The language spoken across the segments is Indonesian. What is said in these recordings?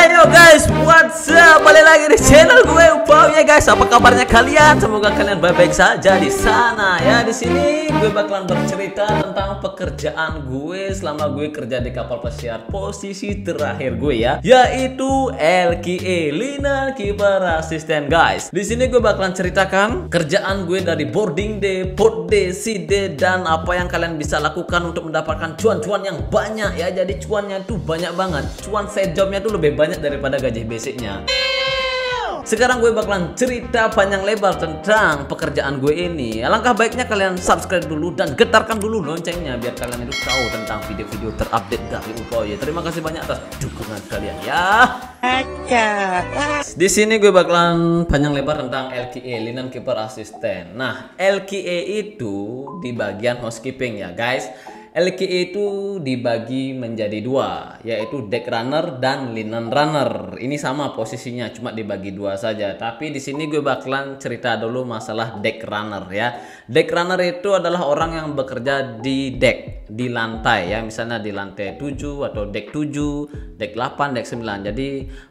Yo guys, what's up? Balik lagi di channel gue Upau ya guys. Apa kabarnya kalian? Semoga kalian baik-baik saja di sana ya. Di sini gue bakalan bercerita tentang pekerjaan gue selama gue kerja di kapal pesiar posisi terakhir gue ya, yaitu LKA, Linen Keeper Assistant guys. Di sini gue bakalan ceritakan kerjaan gue dari boarding day, port day, sea day, dan apa yang kalian bisa lakukan untuk mendapatkan cuan-cuan yang banyak ya. Jadi cuannya tuh banyak banget. Cuan side jobnya tuh lebih banyak daripada gaji basicnya. Sekarang gue bakalan cerita panjang lebar tentang pekerjaan gue ini. Alangkah baiknya kalian subscribe dulu dan getarkan dulu loncengnya biar kalian itu tahu tentang video-video terupdate dari Upau ya. Terima kasih banyak atas dukungan kalian ya. Di sini gue bakalan panjang lebar tentang LKA, Linen Keeper Assistant. Nah, LKA itu di bagian housekeeping ya guys. LKA itu dibagi menjadi dua, yaitu deck runner dan linen runner. Ini sama posisinya, cuma dibagi dua saja. Tapi di sini gue bakalan cerita dulu masalah deck runner ya. Deck runner itu adalah orang yang bekerja di deck, di lantai ya. Misalnya di lantai 7 atau deck 7, deck 8, deck 9. Jadi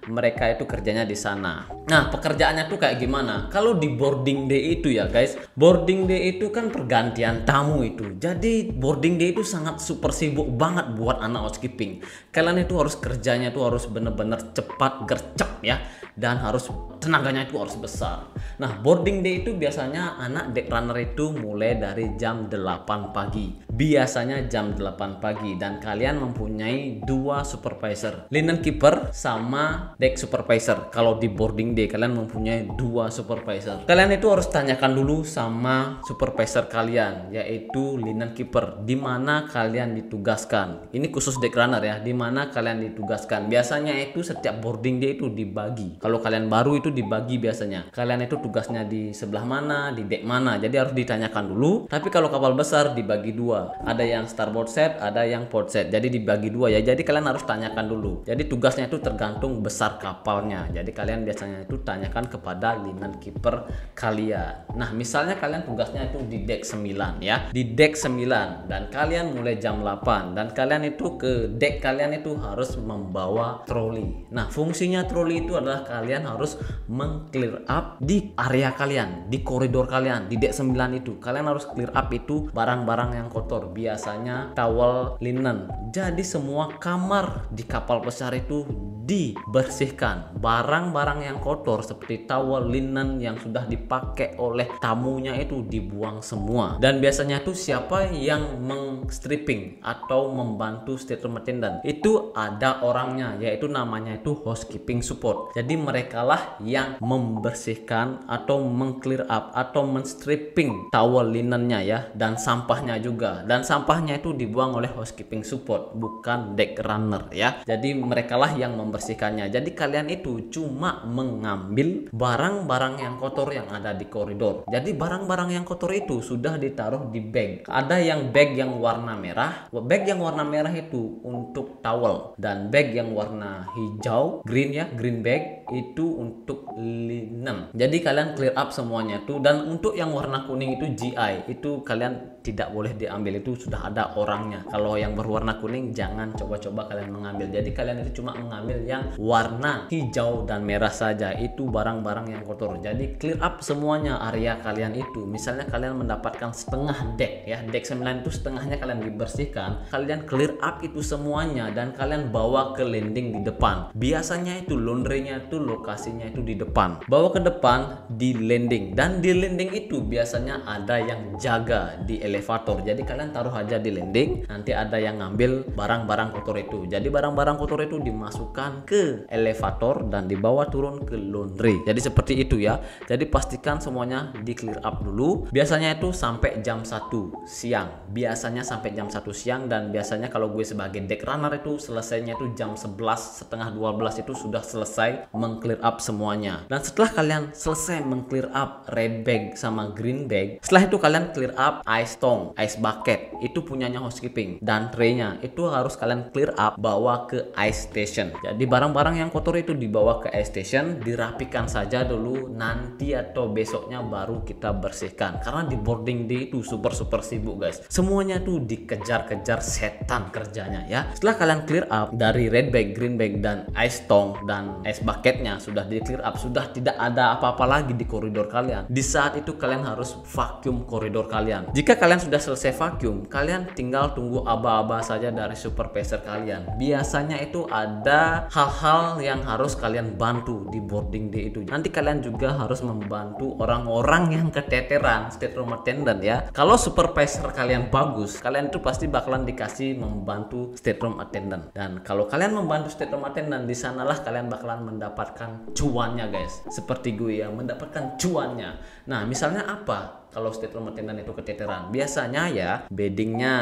mereka itu kerjanya di sana. Nah, pekerjaannya tuh kayak gimana? Kalau di boarding day itu ya guys, boarding day itu kan pergantian tamu itu. Jadi boarding day itu sangat super sibuk banget buat anak housekeeping. Kalian itu harus kerjanya itu harus bener-bener cepat, gercep ya, dan harus tenaganya itu harus besar. Nah, boarding day itu biasanya anak deck runner itu mulai dari jam 8 pagi. Biasanya jam 8 pagi, dan kalian mempunyai dua supervisor, linen keeper sama deck supervisor. Kalau di boarding day kalian mempunyai dua supervisor. Kalian itu harus tanyakan dulu sama supervisor kalian, yaitu linen keeper, di mana kalian ditugaskan. Ini khusus deck runner ya, di mana kalian ditugaskan. Biasanya itu setiap boarding day itu dibagi. Kalau kalian baru itu dibagi biasanya. Kalian itu tugasnya di sebelah mana, di deck mana. Jadi harus ditanyakan dulu. Tapi kalau kapal besar dibagi dua. Ada yang starboard set, ada yang port set. Jadi dibagi dua ya. Jadi kalian harus tanyakan dulu. Jadi tugasnya itu tergantung besar kapalnya. Jadi kalian biasanya itu tanyakan kepada linen keeper kalian. Nah, misalnya kalian tugasnya itu di deck 9 ya. Di deck 9 dan kalian mulai jam 8 dan kalian itu ke deck kalian itu harus membawa troli. Nah, fungsinya troli itu adalah kalian harus meng-clear up di area kalian, di koridor kalian, di deck 9 itu. Kalian harus clear up itu barang-barang yang kotor, biasanya towel linen. Jadi semua kamar di kapal besar itu dibersihkan. Barang-barang yang kotor seperti towel linen yang sudah dipakai oleh tamunya itu dibuang semua. Dan biasanya tuh siapa yang meng-stripping atau membantu stateroom attendant? Itu ada orangnya, yaitu namanya itu housekeeping support. Jadi mereka lah yang membersihkan atau meng-clear up atau men-stripping towel linennya ya, dan sampahnya juga. Dan sampahnya itu dibuang oleh housekeeping support, bukan deck runner ya. Jadi mereka lah yang membersihkannya. Jadi kalian itu cuma mengambil barang-barang yang kotor yang ada di koridor. Jadi barang-barang yang kotor itu sudah ditaruh di bag. Ada yang bag yang warna merah. Bag yang warna merah itu untuk towel, dan bag yang warna hijau, green ya, green bag itu untuk linen. Jadi kalian clear up semuanya tuh. Dan untuk yang warna kuning itu GI, itu kalian tidak boleh diambil, itu sudah ada orangnya. Kalau yang berwarna kuning jangan coba-coba kalian mengambil. Jadi kalian itu cuma mengambil yang warna hijau dan merah saja, itu barang-barang yang kotor. Jadi clear up semuanya area kalian itu. Misalnya kalian mendapatkan setengah deck ya, deck 9 itu setengahnya kalian dibersihkan, kalian clear up itu semuanya dan kalian bawa ke landing di depan. Biasanya itu laundrynya itu lokasinya itu di depan. Bawa ke depan di landing, dan di landing itu biasanya ada yang jaga di elevator. Jadi kalian taruh aja di landing, nanti ada yang ngambil barang-barang kotor itu. Jadi barang-barang kotor itu dimasukkan ke elevator dan dibawa turun ke laundry. Jadi seperti itu ya. Jadi pastikan semuanya di clear up dulu. Biasanya itu sampai jam 1 siang. Biasanya sampai jam 1 siang, dan biasanya kalau gue sebagai deck runner itu selesainya itu jam 11, setengah 12 itu sudah selesai meng-clear up semuanya. Dan setelah kalian selesai meng-clear up red bag sama green bag, setelah itu kalian clear up ice tong, ice bucket, itu punyanya housekeeping, dan tray-nya itu harus kalian clear up, bawa ke ice station. Jadi barang-barang yang kotor itu dibawa ke ice station, dirapikan saja dulu, nanti atau besoknya baru kita bersihkan. Karena di boarding day itu super sibuk guys. Semuanya tuh di dikejar-kejar setan kerjanya ya. Setelah kalian clear up dari red bag, green bag, dan ice tong dan ice bucketnya sudah di clear up, sudah tidak ada apa-apa lagi di koridor kalian. Di saat itu kalian harus vacuum koridor kalian. Jika kalian sudah selesai vacuum, kalian tinggal tunggu aba-aba saja dari supervisor kalian. Biasanya itu ada hal-hal yang harus kalian bantu di boarding day itu. Nanti kalian juga harus membantu orang-orang yang keteteran, stateroom attendant ya. Kalau supervisor kalian bagus, kalian itu pasti bakalan dikasih membantu stateroom attendant. Dan kalau kalian membantu stateroom attendant, di sanalah kalian bakalan mendapatkan cuannya guys. Seperti gue ya, mendapatkan cuannya. Nah, misalnya apa? Kalau stateroom attendant itu keteteran, biasanya ya beddingnya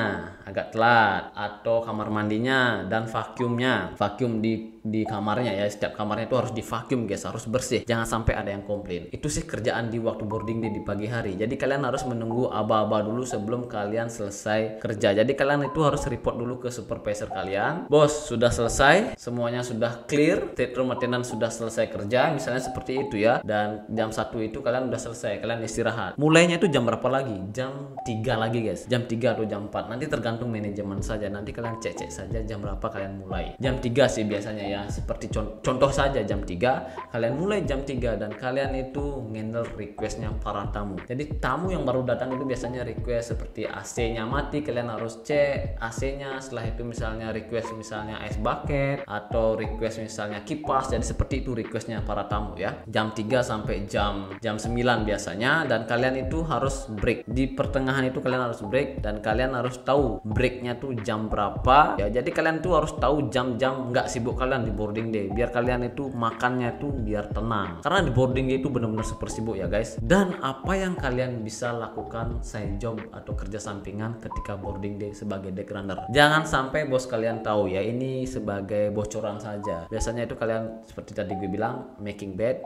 agak telat, atau kamar mandinya dan vacuum di kamarnya ya. Setiap kamarnya itu harus di vacuum guys, harus bersih, jangan sampai ada yang komplain. Itu sih kerjaan di waktu boarding day di pagi hari. Jadi kalian harus menunggu aba-aba dulu sebelum kalian selesai kerja. Jadi kalian itu harus report dulu ke supervisor kalian, bos sudah selesai, semuanya sudah clear, stateroom attendant sudah selesai kerja, misalnya seperti itu ya. Dan jam 1 itu kalian udah selesai, kalian istirahat. Mulainya itu jam berapa lagi? Jam 3 lagi guys, jam 3 atau jam 4, nanti tergantung manajemen saja. Nanti kalian cek saja jam berapa kalian mulai. Jam 3 sih biasanya ya, seperti contoh saja jam 3 kalian mulai jam 3 dan kalian itu handle requestnya para tamu. Jadi tamu yang baru datang itu biasanya request seperti AC-nya mati, kalian harus cek AC-nya. Setelah itu misalnya request misalnya ice bucket atau request misalnya kipas. Jadi seperti itu requestnya para tamu ya. Jam 3 sampai jam 9 biasanya, dan kalian itu harus break. Di pertengahan itu kalian harus break, dan kalian harus tahu breaknya tuh jam berapa ya. Jadi kalian tuh harus tahu jam-jam nggak sibuk kalian di boarding day, biar kalian itu makannya tuh biar tenang, karena di boarding day itu benar-benar super sibuk ya guys. Dan apa yang kalian bisa lakukan side job atau kerja sampingan ketika boarding day sebagai deck runner, jangan sampai bos kalian tahu ya. Ini sebagai bocoran saja. Biasanya itu kalian seperti tadi gue bilang, making bed,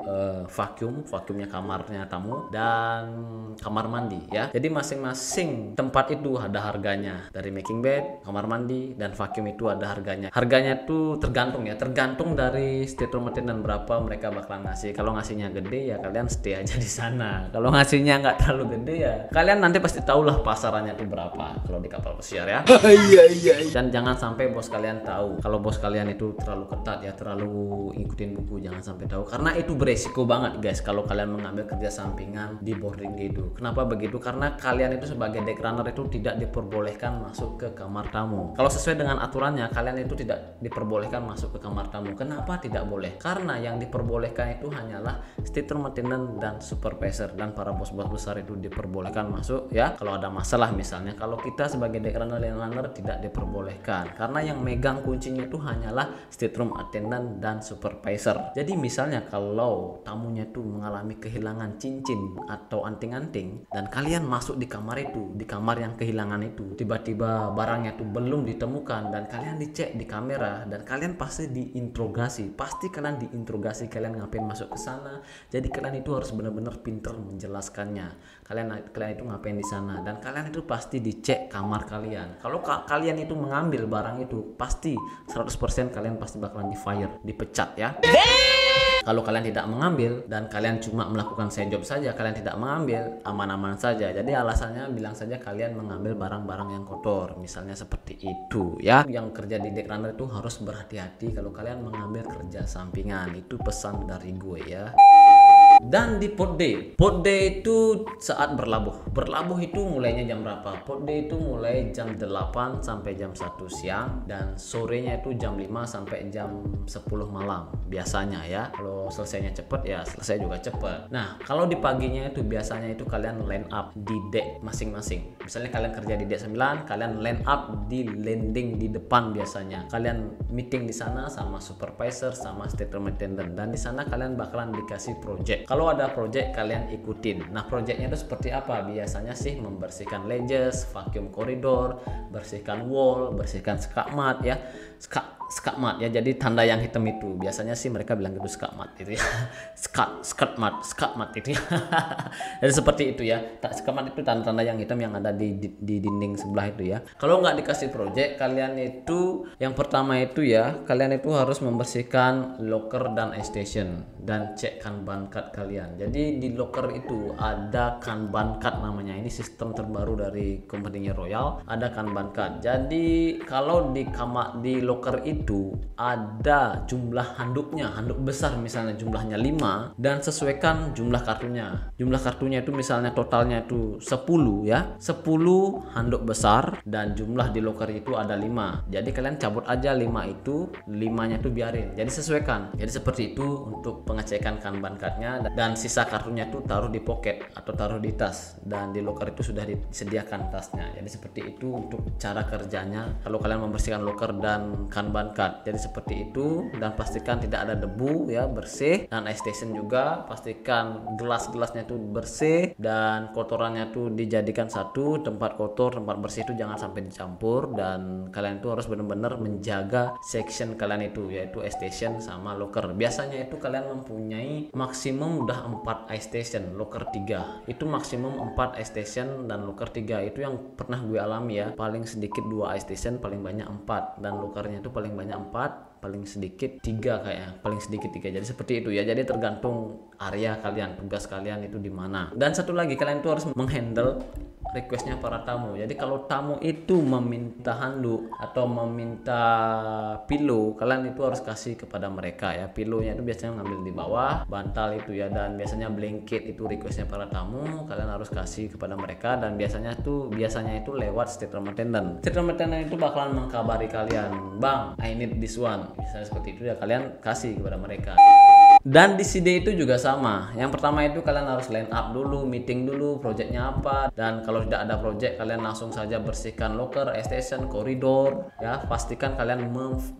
vacuumnya kamarnya tamu, dan kamar mandi ya. Jadi masing-masing tempat itu ada harganya. Dari making bed, kamar mandi, dan vacuum itu ada harganya. Harganya itu tergantung ya, tergantung dari stateroom attendant berapa mereka bakalan ngasih. Kalau ngasihnya gede ya kalian stay aja di sana. Kalau ngasihnya nggak terlalu gede ya kalian nanti pasti tahulah pasarannya itu berapa kalau di kapal pesiar ya. Iya. Dan jangan sampai bos kalian tahu. Kalau bos kalian itu terlalu ketat ya, terlalu ngikutin buku, jangan sampai tahu, karena itu beresiko banget guys kalau kalian mengambil kerja sampingan di boarding day itu. Kenapa begitu? Karena kalian itu sebagai deck runner itu tidak diperbolehkan masuk ke kamar tamu. Kalau sesuai dengan aturannya, kalian itu tidak diperbolehkan masuk ke kamar tamu. Kenapa tidak boleh? Karena yang diperbolehkan itu hanyalah stateroom attendant dan supervisor, dan para bos-bos besar itu diperbolehkan masuk ya. Kalau ada masalah misalnya, kalau kita sebagai deck runner tidak diperbolehkan, karena yang megang kuncinya itu hanyalah stateroom attendant dan supervisor. Jadi misalnya kalau tamunya itu mengalami kehilangan cincin atau anting-anting dan kalian masuk di kamar itu, di kamar yang kehilangan itu, tiba-tiba barangnya itu belum ditemukan dan kalian dicek di kamera dan kalian pasti diinterogasi. Pasti kalian diinterogasi, kalian ngapain masuk ke sana. Jadi kalian itu harus benar-benar pintar menjelaskannya. Kalian itu ngapain di sana, dan kalian itu pasti dicek kamar kalian. Kalau kalian itu mengambil barang itu, pasti 100% kalian pasti bakalan di fire, dipecat ya. Kalau kalian tidak mengambil dan kalian cuma melakukan side job saja, kalian tidak mengambil, aman-aman saja. Jadi alasannya bilang saja kalian mengambil barang-barang yang kotor, misalnya seperti itu ya. Yang kerja di deck runner itu harus berhati-hati kalau kalian mengambil kerja sampingan. Itu pesan dari gue ya. Dan di port day itu saat berlabuh itu mulainya jam berapa? Port day itu mulai jam 8 sampai jam 1 siang, dan sorenya itu jam 5 sampai jam 10 malam biasanya ya. Kalau selesainya cepet ya selesai juga cepet. Nah, kalau di paginya itu biasanya itu kalian line up di deck masing-masing. Misalnya kalian kerja di deck 9, kalian line up di landing di depan biasanya. Kalian meeting di sana sama supervisor sama stateroom attendant, dan di sana kalian bakalan dikasih project. Kalau ada project kalian ikutin. Nah, projectnya itu seperti apa? Biasanya sih membersihkan ledges, vacuum koridor, bersihkan wall, bersihkan skakmat ya. skakmat ya, jadi tanda yang hitam itu biasanya sih mereka bilang gitu skakmat itu ya. skakmat itu ya. Jadi seperti itu ya, skakmat itu tanda-tanda yang hitam yang ada di dinding sebelah itu ya. Kalau nggak dikasih project, kalian itu yang pertama itu ya, kalian itu harus membersihkan locker dan station dan cek kanban card kalian. Jadi di locker itu ada kanban card namanya, ini sistem terbaru dari company Royal, ada kanban card. Jadi kalau di locker itu ada jumlah handuknya, handuk besar misalnya jumlahnya 5, dan sesuaikan jumlah kartunya. Jumlah kartunya itu misalnya totalnya itu 10 ya, 10 handuk besar dan jumlah di locker itu ada 5. Jadi kalian cabut aja 5 itu, 5-nya itu biarin. Jadi sesuaikan. Jadi seperti itu untuk pengecekan kanban cardnya, dan sisa kartunya itu taruh di pocket atau taruh di tas, dan di locker itu sudah disediakan tasnya. Jadi seperti itu untuk cara kerjanya kalau kalian membersihkan locker dan kanban card. Jadi seperti itu, dan pastikan tidak ada debu ya, bersih, dan station juga pastikan gelas-gelasnya itu bersih dan kotorannya itu dijadikan satu, tempat kotor tempat bersih itu jangan sampai dicampur. Dan kalian itu harus benar-benar menjaga section kalian itu, yaitu station sama locker. Biasanya itu kalian mempunyai maksimum udah 4 station, locker 3 itu maksimum 4 station dan locker 3 itu yang pernah gue alami ya. Paling sedikit 2 station, paling banyak 4, dan lockernya itu paling banyak 4, paling sedikit 3 kayaknya, paling sedikit 3. Jadi seperti itu ya. Jadi tergantung area kalian, tugas kalian itu di mana. Dan satu lagi, kalian itu harus menghandle requestnya para tamu. Jadi kalau tamu itu meminta handuk atau meminta pillow, kalian itu harus kasih kepada mereka ya. Pillownya itu biasanya ngambil di bawah, bantal itu ya, dan biasanya blanket itu requestnya para tamu, kalian harus kasih kepada mereka. Dan biasanya itu lewat stateroom attendant. Stateroom attendant itu bakalan mengkabari kalian, bang, I need this one, misalnya seperti itu ya, kalian kasih kepada mereka. Dan di CD itu juga sama. Yang pertama itu kalian harus line up dulu, meeting dulu, projectnya apa. Dan kalau tidak ada project, kalian langsung saja bersihkan locker, station, koridor ya. Pastikan kalian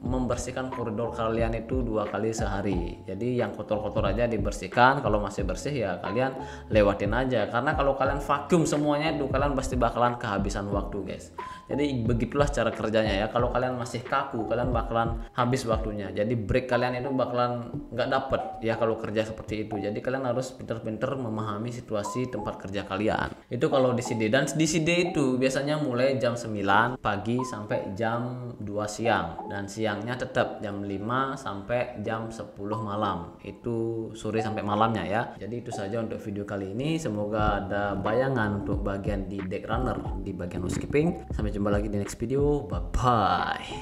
membersihkan koridor kalian itu 2 kali sehari. Jadi yang kotor-kotor aja dibersihkan, kalau masih bersih ya kalian lewatin aja. Karena kalau kalian vacuum semuanya itu, kalian pasti bakalan kehabisan waktu guys. Jadi begitulah cara kerjanya ya. Kalau kalian masih kaku, kalian bakalan habis waktunya. Jadi break kalian itu bakalan nggak dapet ya kalau kerja seperti itu. Jadi kalian harus pinter-pinter memahami situasi tempat kerja kalian. Itu kalau di CD. Dan di CD itu biasanya mulai jam 9 pagi sampai jam 2 siang. Dan siangnya tetap jam 5 sampai jam 10 malam. Itu sore sampai malamnya ya. Jadi itu saja untuk video kali ini. Semoga ada bayangan untuk bagian di deck runner, di bagian housekeeping. Sampai jumpa lagi di next video. Bye bye.